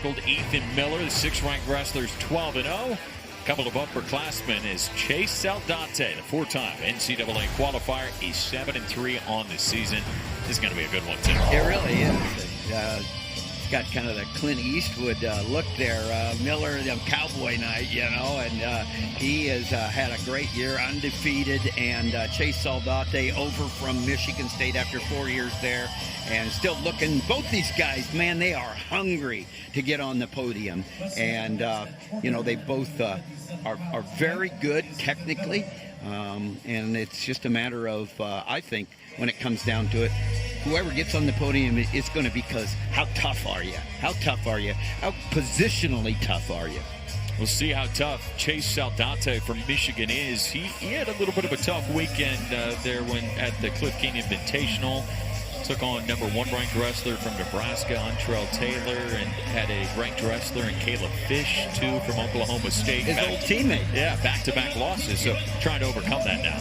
circled Ethen Miller, the 6th-ranked wrestler, is 12-0. Couple of upperclassmen is Chase Saldate, the 4-time NCAA qualifier. He's 7-3 on the season. This is going to be a good one, too. It really is. It's got kind of the Clint Eastwood look there. Miller, Cowboy Night, and he has had a great year, undefeated. And Chase Saldate over from Michigan State after 4 years there. And still looking, both these guys, man, they are hungry to get on the podium. And, they both are very good technically. And it's just a matter of, I think, when it comes down to it, whoever gets on the podium is going to be because how tough are you? How tough are you? How positionally tough are you? We'll see how tough Chase Saldate from Michigan is. He had a little bit of a tough weekend there when at the Cliff King Invitational. Took on number 1 ranked wrestler from Nebraska, Antrell Taylor, and had a ranked wrestler in Caleb Fish, too, from Oklahoma State. His old teammate. Yeah, back-to-back losses, so trying to overcome that now.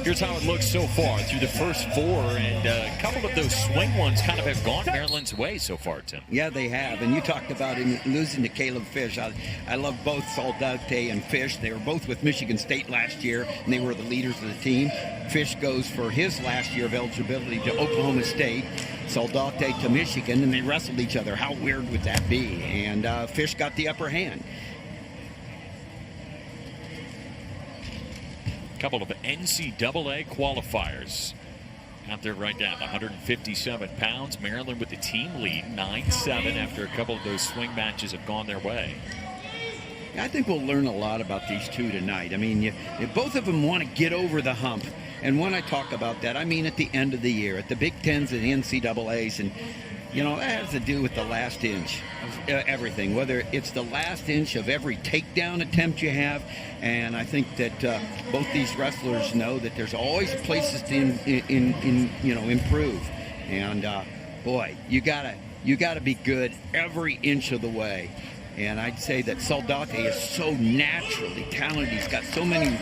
Here's how it looks so far through the first 4, and a couple of those swing ones kind of have gone Maryland's way so far, Tim. Yeah, they have, and you talked about him losing to Caleb Fish. I love both Saldate and Fish. They were both with Michigan State last year, and they were the leaders of the team. Fish goes for his last year of eligibility to Oklahoma State, Saldate to Michigan, and they wrestled each other. How weird would that be? And Fish got the upper hand. Couple of NCAA qualifiers out there right now. 157 pounds. Maryland with the team lead, 9-7 after a couple of those swing matches have gone their way. I think we'll learn a lot about these two tonight. I mean, both of them want to get over the hump. And when I talk about that, I mean at the end of the year, at the Big Tens and the NCAAs. And, that has to do with the last inch of everything, whether it's the last inch of every takedown attempt you have. And I think that both these wrestlers know that there's always places to improve. And boy, you gotta be good every inch of the way. And I'd say that Saldate is so naturally talented. He's got so many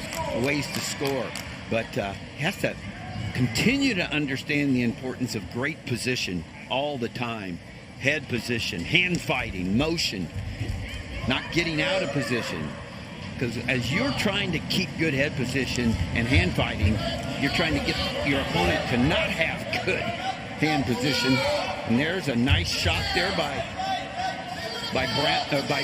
ways to score, but he has to continue to understand the importance of great position all the time. Head position, hand fighting, motion, not getting out of position. Because as you're trying to keep good head position and hand fighting, you're trying to get your opponent to not have good hand position. And there's a nice shot there by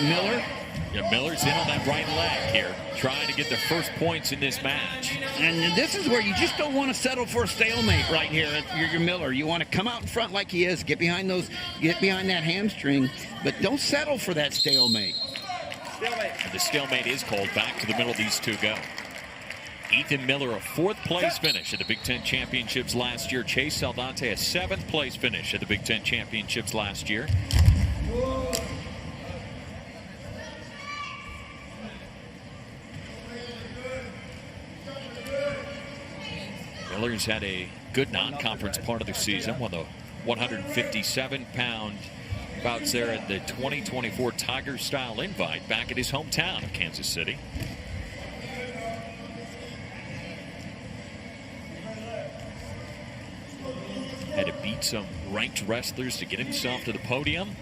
Miller. Yeah, Miller's in on that right leg here, trying to get the first points in this match. And this is where you just don't want to settle for a stalemate right here. You're Miller. You want to come out in front like he is, get behind that hamstring, but don't settle for that stalemate. And the stalemate is called. Back to the middle, these two go. Ethen Miller, a 4th-place finish at the Big Ten Championships last year. Chase Saldate, a 7th-place finish at the Big Ten Championships last year. Miller's had a good non-conference part of the season. Won the 157-pound bouts there at the 2024 Tiger-style invite back at his hometown of Kansas City. Had to beat some ranked wrestlers to get himself to the podium.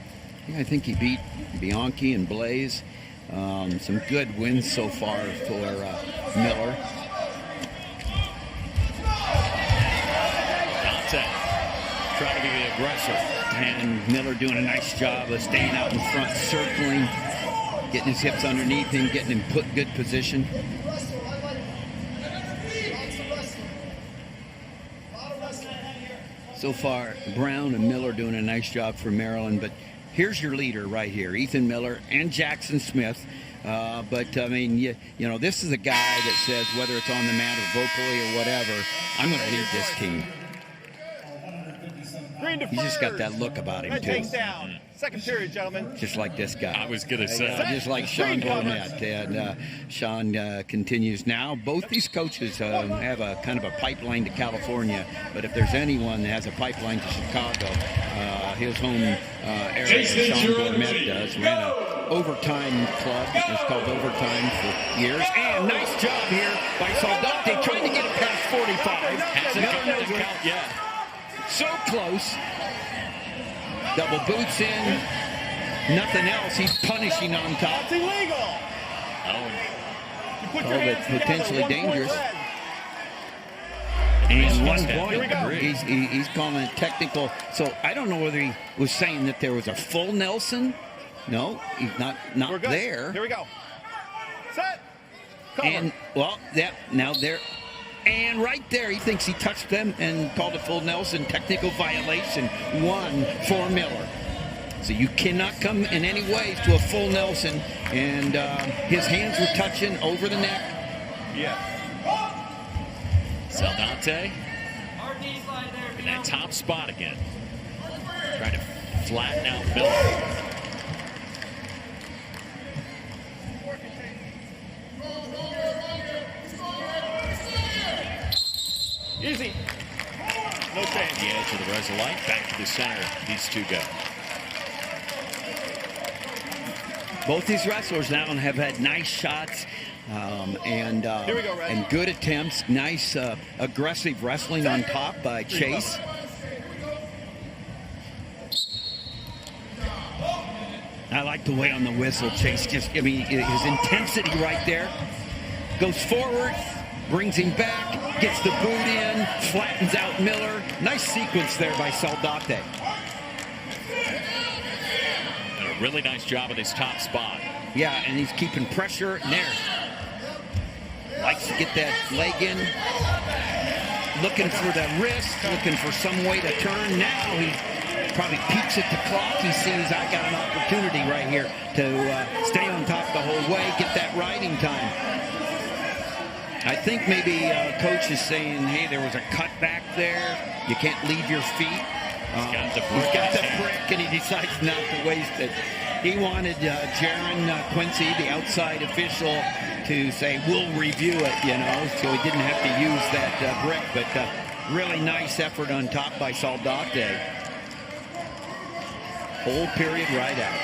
Yeah, I think he beat Bianchi and Blaze. Some good wins so far for Miller. Trying to be the aggressor. And Miller doing a nice job of staying out in front, circling, getting his hips underneath him, getting him put in good position. So far, Brown and Miller doing a nice job for Maryland, but here's your leader right here, Ethen Miller and Jaxon Smith. But I mean, this is a guy that says, whether it's on the mat or vocally or whatever, I'm going to lead this team. He's just got that look about him, too. Takedown. Second period, gentlemen. Just like this guy. I was going to say. Just like Sean Gourmet. And Sean continues now. Both these coaches have a kind of a pipeline to California. But if there's anyone that has a pipeline to Chicago, his home area, Sean Gourmet does. Ran an overtime club. It's called Overtime for years. And nice job here by Saldate trying to get it past 45. Hasn't got the count yet. So close. Double boots in. nothing else, he's punishing on top. That's illegal. Oh, You put Oh, your that's hands together, potentially 1 point dangerous. red. And 1 Here point. we go. He's calling it technical. So I don't know whether he was saying that there was a full Nelson. No, he's not We're good. there. Here we go. Set. Cover. And, well, yeah, now there. And right there, he thinks he touched them and called a full Nelson. Technical violation, 1 for Miller. So you cannot come in any ways to a full Nelson. And his hands were touching over the neck. Yeah. Saldate in that top spot again. Trying to flatten out Miller. Easy. No Off change. the edge of the Resolite. Back to the center. These two go. Both these wrestlers now have had nice shots Here we go, Red. and good attempts. Nice aggressive wrestling on top by Chase. I like the way on the whistle Chase his intensity right there. Goes forward, brings him back, gets the boot in, flattens out Miller. Nice sequence there by Saldate. And a really nice job at his top spot. Yeah, and he's keeping pressure there. Likes to get that leg in. Looking for the wrist, looking for some way to turn. Now he probably peeks at the clock. He sees, I got an opportunity right here to stay on top the whole way, get that riding time. I think maybe coach is saying, hey, there was a cut back there. You can't leave your feet. He's got the brick, and he decides not to waste it. He wanted Jaron Quincy, the outside official, to say, we'll review it, so he didn't have to use that brick. But really nice effort on top by Saldate. Whole period right out.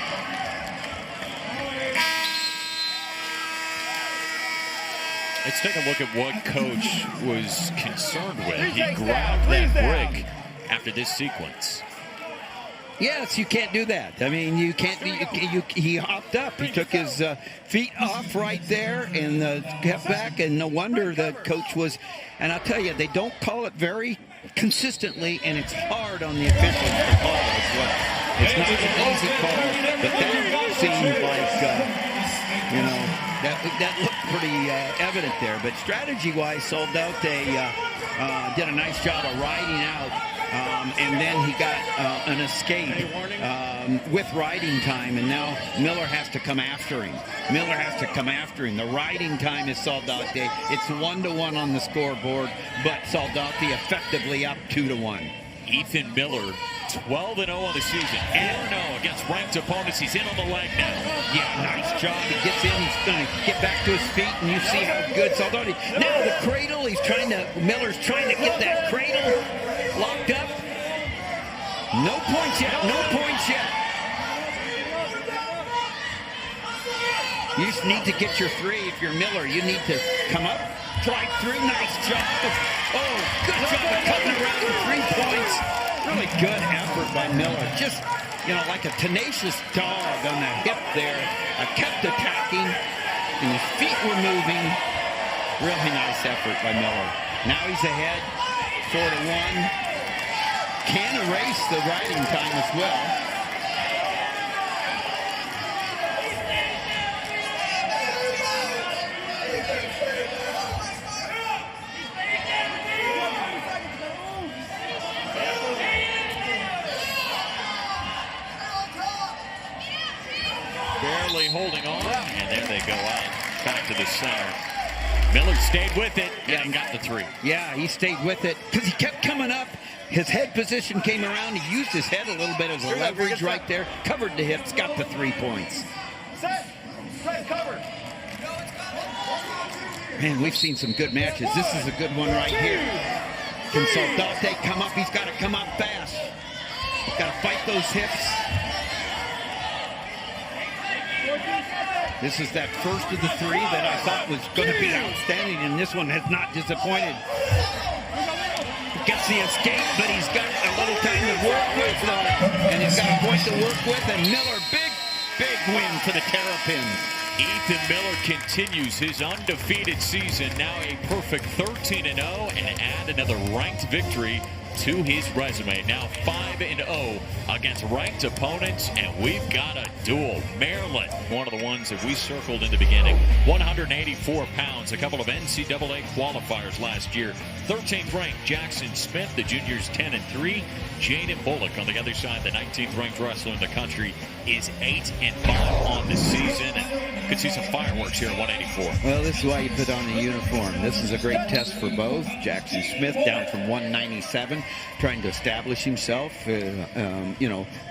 Let's take a look at what coach was concerned with. He Please grabbed down. that brick after this sequence. Yes, you can't do that. I mean, you can't. He hopped up. He took his feet off right there and kept back. And no wonder the coach was. And I'll tell you, they don't call it very consistently, and it's hard on the officials to call as well. It's not an easy call, but that seemed like that looked pretty evident there. But strategy-wise, Saldate did a nice job of riding out. And then he got an escape with riding time, and now Miller has to come after him. The riding time is Saldate. It's 1-1 on the scoreboard, but Saldate effectively up 2-1. Ethen Miller, 12-0 on the season. 4-0 against ranked opponents. He's in on the leg now. Yeah, nice job. He gets in. He's going to get back to his feet, and you see how good Saldate. Now the cradle. Miller's trying to get that cradle locked up. No points yet. You just need to get your 3. If you're Miller, you need to come up, drive through. Nice job. Oh, good job of coming around with 3 points. Really good effort by Miller. Just, like a tenacious dog on the hip there. Kept attacking, and his feet were moving. Really nice effort by Miller. Now he's ahead, 4-1. Can erase the riding time as well. Barely holding on, and there they go out. Back to the center. Miller stayed with it and got the 3. Yeah, he stayed with it because he kept coming up. His head position came around. He used his head a little bit as a leverage right there. Covered the hips, got the 3 points. Set. Cover. Man, we've seen some good matches. This is a good one right here. Can Saldate come up? He's got to come up fast. He's got to fight those hips. This is that first of the 3 that I thought was going to be outstanding, and this one has not disappointed. Gets the escape, but he's got a little time to work with, and he's got a point to work with, and Miller, big win for the Terrapins. Ethen Miller continues his undefeated season, now a perfect 13-0, and add another ranked victory to his resume. Now 5-0 against ranked opponents, and we've got a duel. Maryland, one of the ones that we circled in the beginning. 184 pounds, a couple of NCAA qualifiers last year. 13th ranked Jaxon Smith, the juniors 10-3. Jaden Bullock on the other side, the 19th ranked wrestler in the country, is 8-5 on the season. And could see some fireworks here at 184. Well, this is why you put on the uniform. This is a great test for both. Jaxon Smith down from 197, trying to establish himself,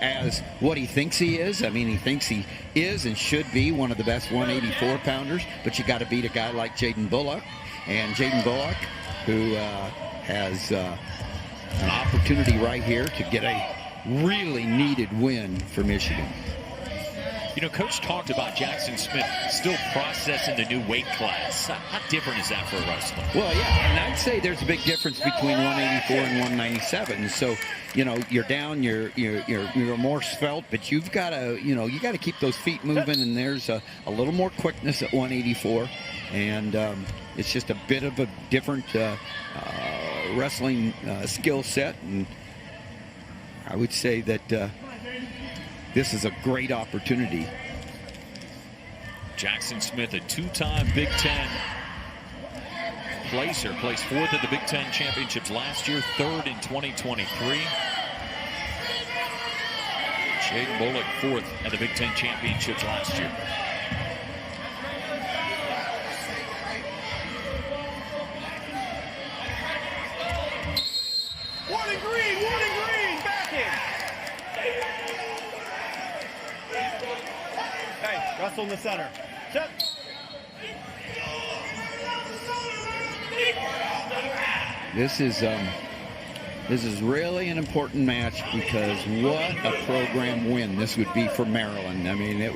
as what he thinks he is. I mean, he thinks he is and should be one of the best 184 pounders, but you got to beat a guy like Jaden Bullock. And Jaden Bullock, who has an opportunity right here to get a really needed win for Michigan. You know, Coach talked about Jaxon Smith still processing the new weight class. How different is that for a wrestler? Well, yeah, and I'd say there's a big difference between 184 and 197. So, you're down, you're more svelte, but you've got to, you got to keep those feet moving, and there's a little more quickness at 184, and it's just a bit of a different wrestling skill set, and I would say that this is a great opportunity. Jaxon Smith, a two-time Big Ten placer, placed fourth at the Big Ten championships last year, third in 2023. Jaden Bullock, fourth at the Big Ten championships last year. Warning green, back in. Hey, wrestle in the center. Set. This is really an important match, because what a program win this would be for Maryland. I mean, it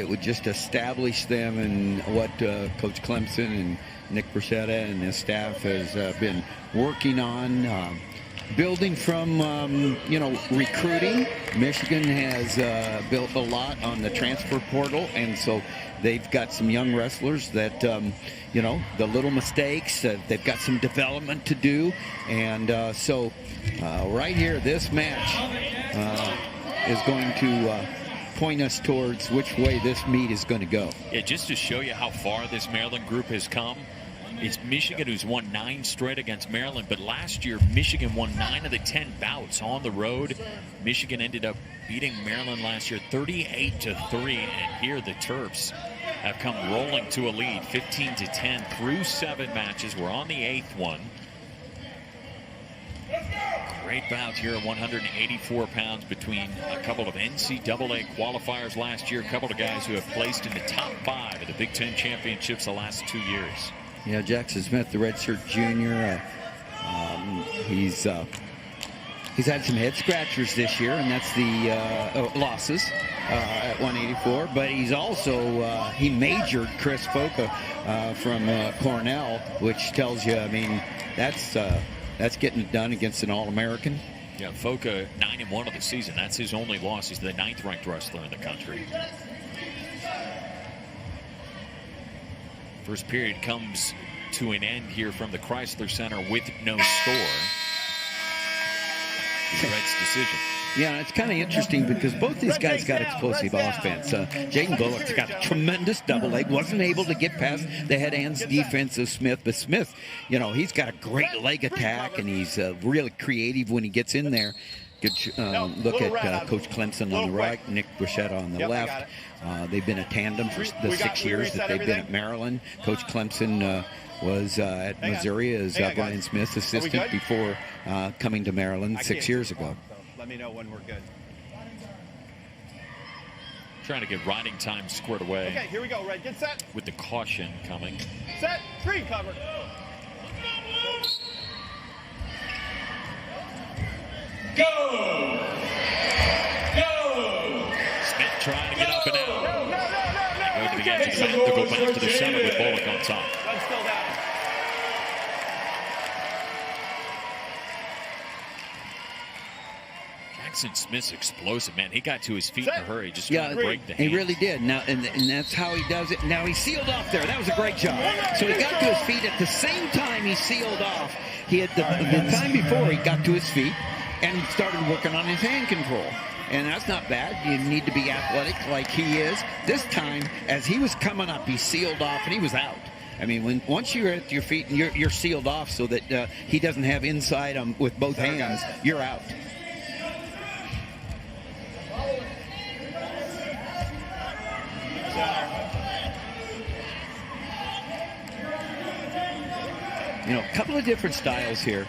would just establish them in what Coach Clemson and Nick Bruschetta and his staff has been working on. Building from, recruiting. Michigan has built a lot on the transfer portal, and so they've got some young wrestlers that, the little mistakes, they've got some development to do. And so right here, this match is going to point us towards which way this meet is going to go. Yeah, just to show you how far this Maryland group has come. It's Michigan who's won 9 straight against Maryland, but last year Michigan won 9 of the 10 bouts on the road. Michigan ended up beating Maryland last year 38-3, and here the Terps have come rolling to a lead 15-10 through 7 matches. We're on the 8th one. Great bout here at 184 pounds between a couple of NCAA qualifiers last year, a couple of guys who have placed in the top 5 of the Big Ten championships the last 2 years. Yeah, Jaxon Smith, the redshirt junior, he's had some head scratchers this year, and that's the losses at 184. But he's also he majored Chris Foca from Cornell, which tells you, I mean, that's getting it done against an All-American. Yeah, Foca 9-1 of the season. That's his only loss. He's the 9th ranked wrestler in the country. First period comes to an end here from the Chrysler Center with no score. The Reds' decision. Yeah, it's kind of interesting because both these guys got explosive offense. Jaden Bullock's got a tremendous double leg. Wasn't able to get past the head hands defense of Smith. But Smith, he's got a great leg attack, and he's really creative when he gets in there. Good look at Coach Clemson on the right, Nick Bruschetta on the left. They've been a tandem for the 6 years that they've been at Maryland. Coach Clemson was at Missouri as Brian Smith's assistant before coming to Maryland 6 years ago. Let me know when we're good. Trying to get riding time squared away. Okay, here we go. Red, get set. With the caution coming. Set. Green cover. Go! Smith trying to get up and out. Go to the edge of the mat to go back to the center with Bullock on top. Still down. Jaxon Jaxon Smith's explosive, man. He got to his feet in a hurry, just trying to break the he hands. really did. Now, and that's how he does it. Now he sealed off there. That was a great job. So he got to his feet at the same time he sealed off. He had the time before he got to his feet and started working on his hand control. And that's not bad. You need to be athletic like he is. This time, as he was coming up, he sealed off and he was out. I mean, once you're at your feet and you're sealed off so that he doesn't have inside with both hands, you're out. You know, a couple of different styles here,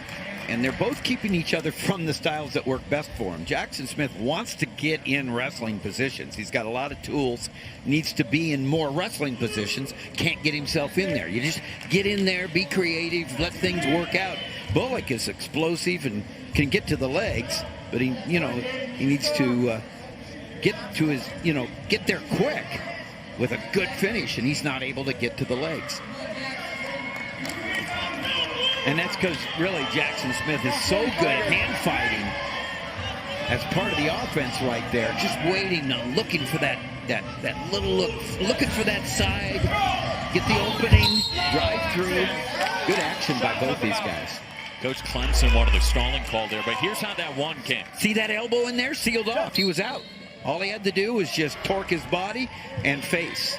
and they're both keeping each other from the styles that work best for him. Jaxon Smith wants to get in wrestling positions. He's got a lot of tools, needs to be in more wrestling positions, can't get himself in there. You just get in there, be creative, let things work out. Bullock is explosive and can get to the legs, but he needs to get to his, get there quick with a good finish, and he's not able to get to the legs. And that's because, really, Jaxon Smith is so good at hand fighting as part of the offense right there. Just waiting, looking for that little look, looking for that side, get the opening, drive through. Good action by both these guys. Coach Clemson wanted the stalling call there, but here's how that one came. See that elbow in there? Sealed off. He was out. All he had to do was just torque his body and face.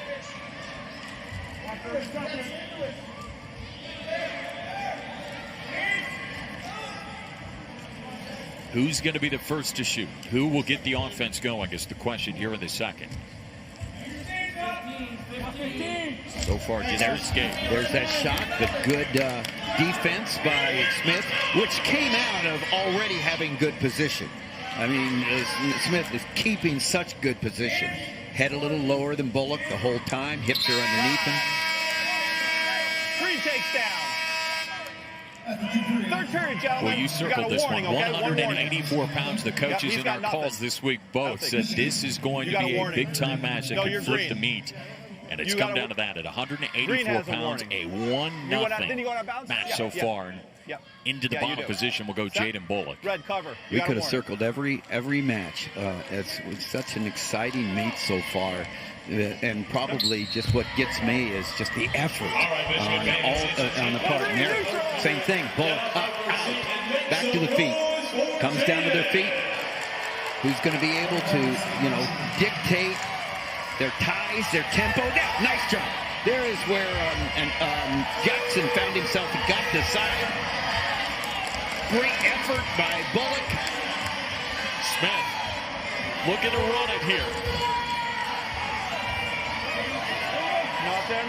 Who's going to be the first to shoot? Who will get the offense going is the question here in the second. So far, just there's that shot. The good defense by Smith, which came out of already having good position. I mean, Smith is keeping such good position. Head a little lower than Bullock the whole time. Hips are underneath him. 3 takes down. Third period, gentlemen. Well, you circled this one. Okay? 184 pounds. The coaches in our calls this week both said this is going to be a big-time match that can flip the meat. And it's come down to that at 184 pounds, a 1-0 match so far. And into the bottom position will go Jaden Bullock. Red cover. We could have circled every match. It's such an exciting meet so far. And probably just what gets me is just the effort on the part. And there, same thing. Bullock up, out, back to the feet. Comes down to their feet. Who's going to be able to, dictate their ties, their tempo? Now, nice job. There is where Jaxon found himself. He got the side. Great effort by Bullock. Smith looking to run it here. Nothing.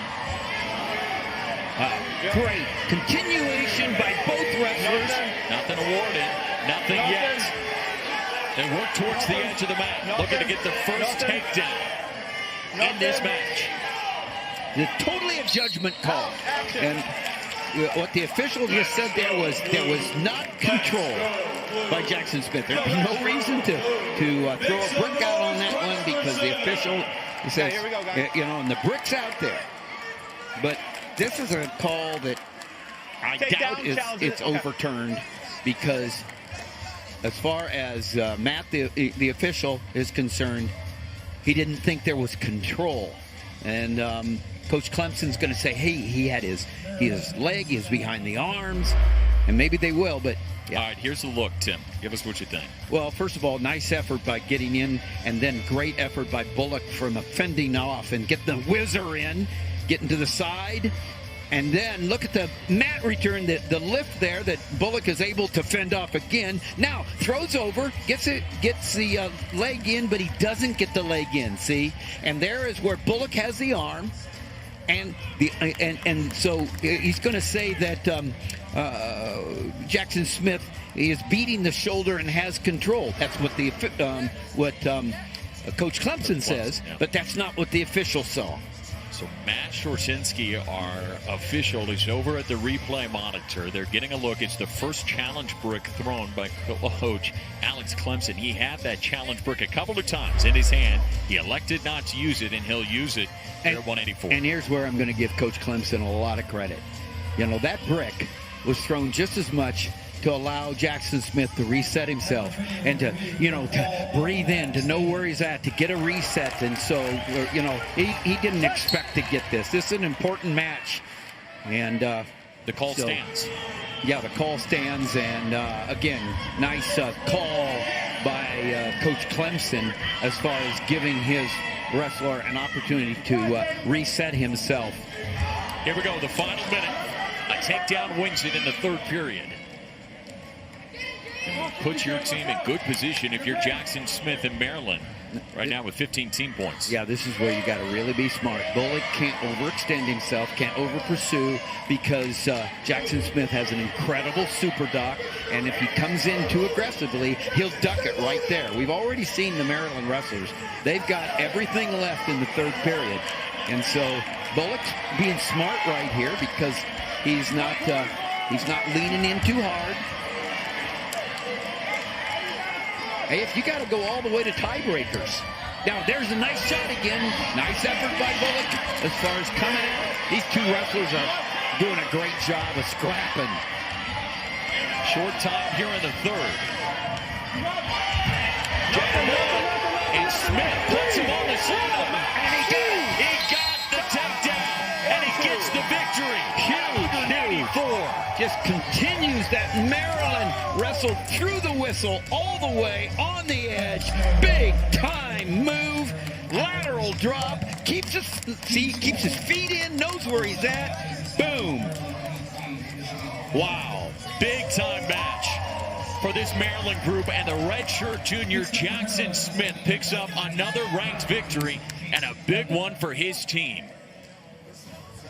Great continuation by both wrestlers. Nothing awarded. Nothing yet. They work towards the edge of the mat, looking to get the first takedown in this match. It's totally a judgment call. And what the official just said there was not control by Jaxon Smith. There'd be no reason to throw a brick out on that one because the official says, and the brick's out there. But this is a call that I doubt it's overturned because as far as Matt, the official, is concerned, he didn't think there was control. And Coach Clemson's going to say, hey, he had his leg, he was behind the arms, and maybe they will, but yeah. All right, here's the look, Tim. Give us what you think. Well, first of all, nice effort by getting in, and then great effort by Bullock from fending off and get the whizzer in, getting to the side. And then look at the mat return, the lift there that Bullock is able to fend off again. Now throws over, gets the leg in, but he doesn't get the leg in. See, and there is where Bullock has the arm, and so he's going to say that Jaxon Smith is beating the shoulder and has control. That's what Coach Clemson says, but that's not what the official saw. So Matt Shorsinski, our official, is over at the replay monitor. They're getting a look. It's the first challenge brick thrown by Coach Alex Clemson. He had that challenge brick a couple of times in his hand. He elected not to use it, and he'll use it here at 184. And here's where I'm going to give Coach Clemson a lot of credit. That brick was thrown just as much to allow Jaxon Smith to reset himself and to, to breathe in, to know where he's at, to get a reset. And so, he didn't expect to get this. This is an important match. And the call stands. Yeah, the call stands. And, again, nice call by Coach Clemson as far as giving his wrestler an opportunity to reset himself. Here we go, the final minute. A takedown wins it in the third period. Puts your team in good position if you're Jaxon Smith in Maryland right now with 15 team points. Yeah, this is where you got to really be smart. Bullock can't overextend himself, can't over-pursue, because Jaxon Smith has an incredible super dock, and if he comes in too aggressively, he'll duck it right there. We've already seen the Maryland wrestlers. They've got everything left in the third period. And so Bullock's being smart right here because he's not leaning in too hard. Hey, if you got to go all the way to tiebreakers. Now, there's a nice shot again. Nice effort by Bullock as far as coming out. These two wrestlers are doing a great job of scrapping. Short time here in the third. And Smith puts him on the side. And he got the takedown. And he gets the victory. Huge 94. Just continues that Maryland wrestle through the whistle all the way on the edge. Big time move. Lateral drop. Keeps his feet in. Knows where he's at. Boom. Wow. Big time match for this Maryland group, and the redshirt junior Jaxon Smith picks up another ranked victory and a big one for his team.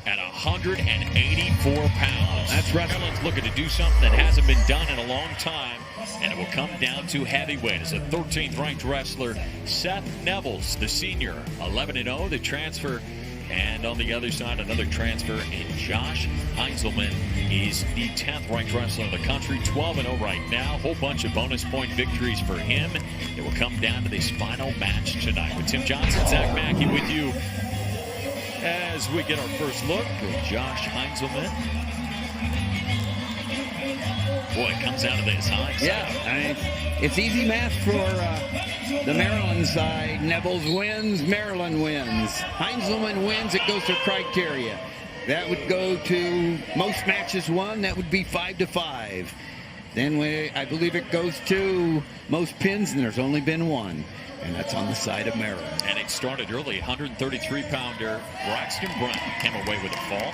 At 184 pounds. That's right. Maryland's looking to do something that hasn't been done in a long time, and it will come down to heavyweight as a 13th ranked wrestler, Seth Nevills, the senior, 11-0, the transfer. And on the other side, another transfer in Josh Heindselman. Is the 10th ranked wrestler in the country, 12-0 right now. Whole bunch of bonus point victories for him. It will come down to this final match tonight with Tim Johnson, Zach Mackey with you as we get our first look at Josh Heindselman. Boy, it comes out of this, huh? Yeah, it's easy math for the Maryland side. Nevills wins, Maryland wins. Heindselman wins, it goes to criteria. That would go to most matches won. That would be 5-5. Then I believe it goes to most pins, and there's only been one. And that's on the side of Maryland. And it started early. 133-pounder Braxton Brown came away with a fall.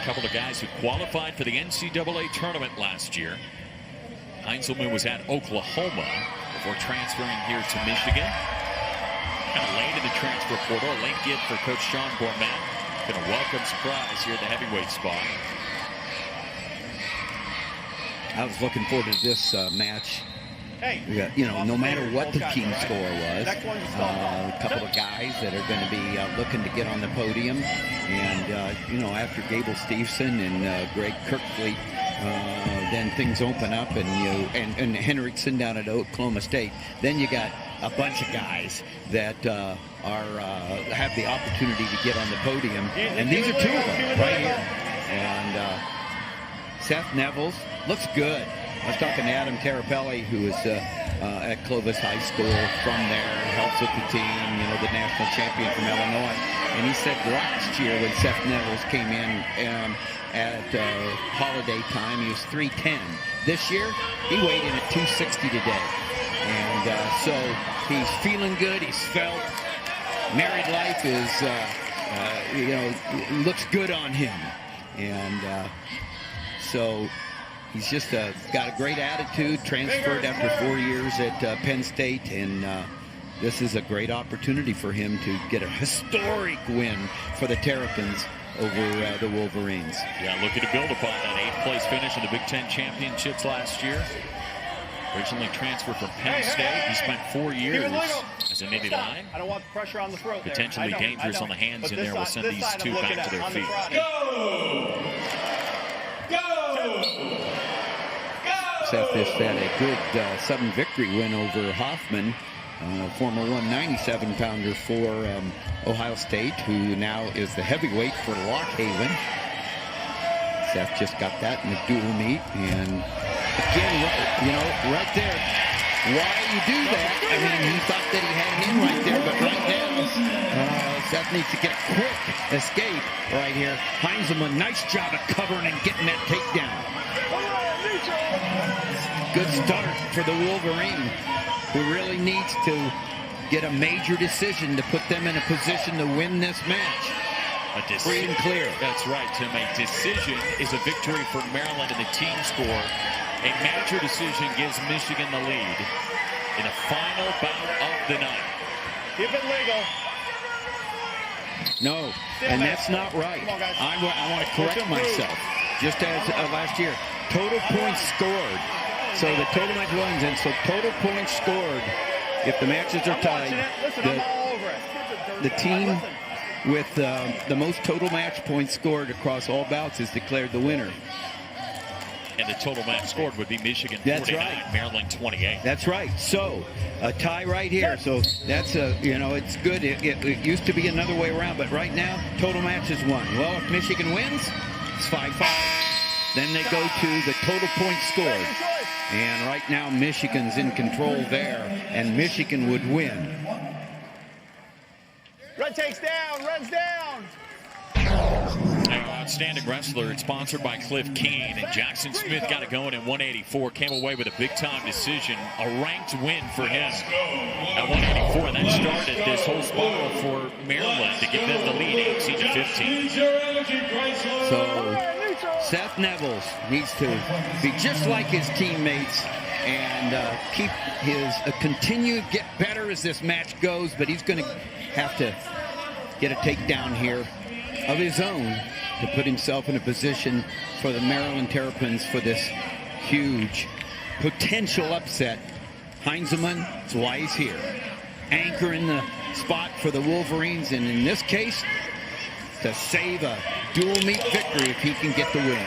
A couple of guys who qualified for the NCAA tournament last year. Heindselman was at Oklahoma before transferring here to Michigan. Kind of late in the transfer portal. A late get for Coach Sean Bormat. Been a welcome surprise here at the heavyweight spot. I was looking forward to this match. Hey, no matter what the team score was, a couple of guys that are going to be looking to get on the podium. And, after Gable Stevenson and Greg Kirkfleet, then things open up, and Henriksen down at Oklahoma State. Then you got a bunch of guys that have the opportunity to get on the podium. And these are two of them right here. And Seth Nevills looks good. I was talking to Adam Carapelli, who is at Clovis High School from there, helps with the team, the national champion from Illinois. And he said last year when Seth Nevills came in at holiday time, he was 310. This year, he weighed in at 260 today. And so he's feeling good. He's felt. Married life is, looks good on him. And so he's just got a great attitude, transferred after 4 years at Penn State, and this is a great opportunity for him to get a historic win for the Terrapins over the Wolverines. Yeah, looking to build upon that 8th place finish in the Big Ten Championships last year. Originally transferred from Penn State. He spent 4 years as a Navy line. I don't want the pressure on the throat. Potentially dangerous on the hands in there. We'll send these two back to their feet. Go! Go! Seth has had a good sudden victory win over Hoffman former 197-pounder for Ohio State, who now is the heavyweight for Lock Haven. Seth just got that in the dual meet, and again, right there, why you do that? I mean, he thought that he had it in right there, but right now, Seth needs to get a quick escape right here. Heindselman, nice job of covering and getting that takedown. Good start for the Wolverine, who really needs to get a major decision to put them in a position to win this match. Free and clear. That's right, Tim. A decision is a victory for Maryland in the team score. A major decision gives Michigan the lead in the final bout of the night. Keep it legal. No, and that's not right. Come on, guys. I want to correct myself. Just as last year, total points scored. So the total match wins, and so total points scored. If the matches are tied, the team with the most total match points scored across all bouts is declared the winner. And the total match scored would be Michigan 49, That's right. Maryland 28. That's right. So a tie right here. So that's it's good. It used to be another way around, but right now total match is won. Well, if Michigan wins, it's 5-5. Then they go to the total points scored. And right now Michigan's in control there, and Michigan would win. Red takes down. Red's down. Outstanding wrestler. It's sponsored by Cliff Keen, and Jaxon Smith got it going in 184. Came away with a big-time decision, a ranked win for him at 184, and that started this whole spiral for Maryland to give them the lead, 18-15. So Seth Nevills needs to be just like his teammates and keep his get better as this match goes, but he's going to have to get a takedown here of his own to put himself in a position for the Maryland Terrapins for this huge potential upset. Heindselman, that's why he's here. Anchoring the spot for the Wolverines, and in this case, to save a dual meet victory if he can get the win.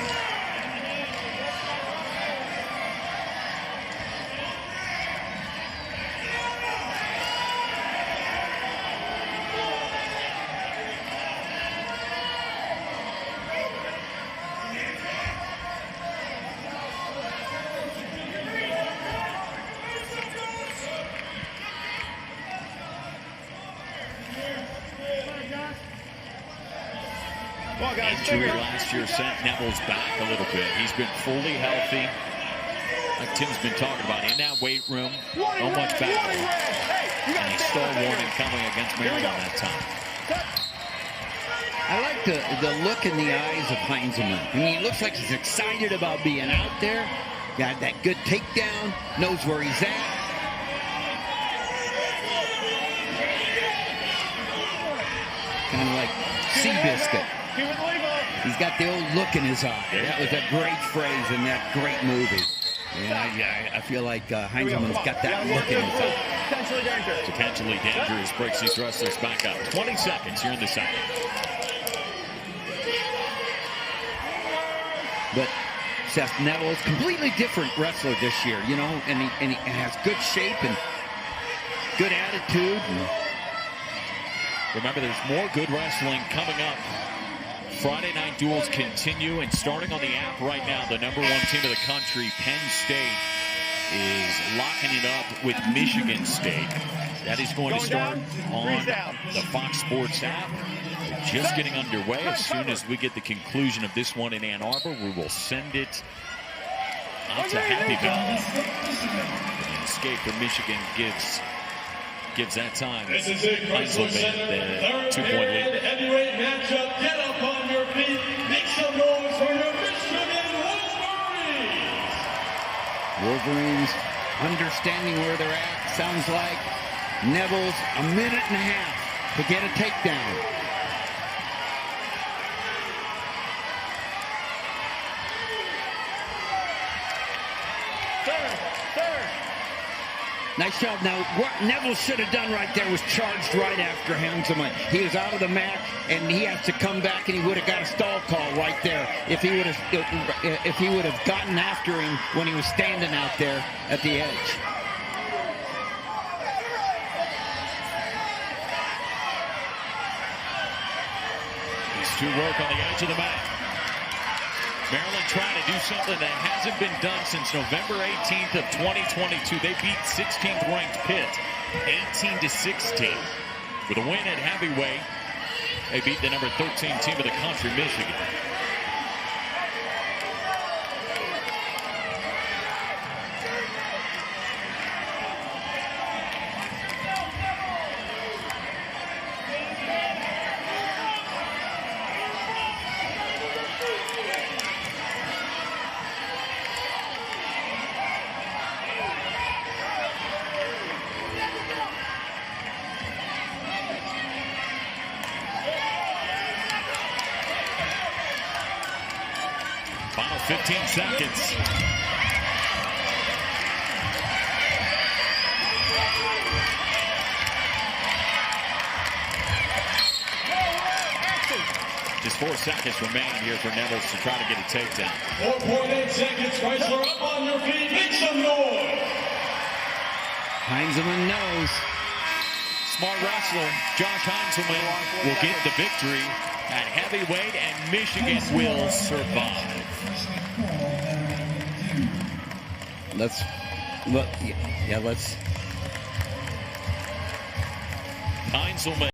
Injury last year sent Nevills back a little bit. He's been fully healthy, like Tim's been talking about, in that weight room. No much battle. And a stall warning coming against Maryland that time. I like the look in the eyes of Heindselman. I mean, he looks like he's excited about being out there. Got that good takedown, knows where he's at. Kind of like Seabiscuit. He's got the old look in his eye. That was a great phrase in that great movie. And I feel like Heindselman's got that look in his eye. Potentially dangerous. Breaks these wrestlers back up. 20 seconds here in the second. But Seth Nevills, completely different wrestler this year, and he has good shape and good attitude. Remember, there's more good wrestling coming up. Friday night duels continue, and starting on the app right now, the #1 team of the country, Penn State, is locking it up with Michigan State. That is going to start on the Fox Sports app. We're just getting underway. As soon as we get the conclusion of this one in Ann Arbor, we will send it out to Happy Valley. An escape for Michigan gives that time. Heindselman the 2-point lead. Heavyweight matchup. Get up on your feet. Make some noise for your Michigan Wolverines. Wolverines understanding where they're at. Sounds like Nevills a minute and a half to get a takedown. Nice job. Now, what Nevills should have done right there was charged right after Heindselman. He was out of the mat, and he has to come back, and he would have got a stall call right there if he would have gotten after him when he was standing out there at the edge. to work on the edge of the mat. Maryland trying to do something that hasn't been done since November 18th of 2022. They beat 16th ranked Pitt 18-16. With a win at heavyweight, they beat the number 13 team of the country, Michigan. Final 15 seconds. Just 4 seconds remaining here for Nevills to try to get a takedown. 4.8 seconds. Guys are up on your feet. Make some noise. Heindselman knows. Smart wrestler Josh Heindselman will get the victory at heavyweight, and Michigan will survive. Let's Heindselman.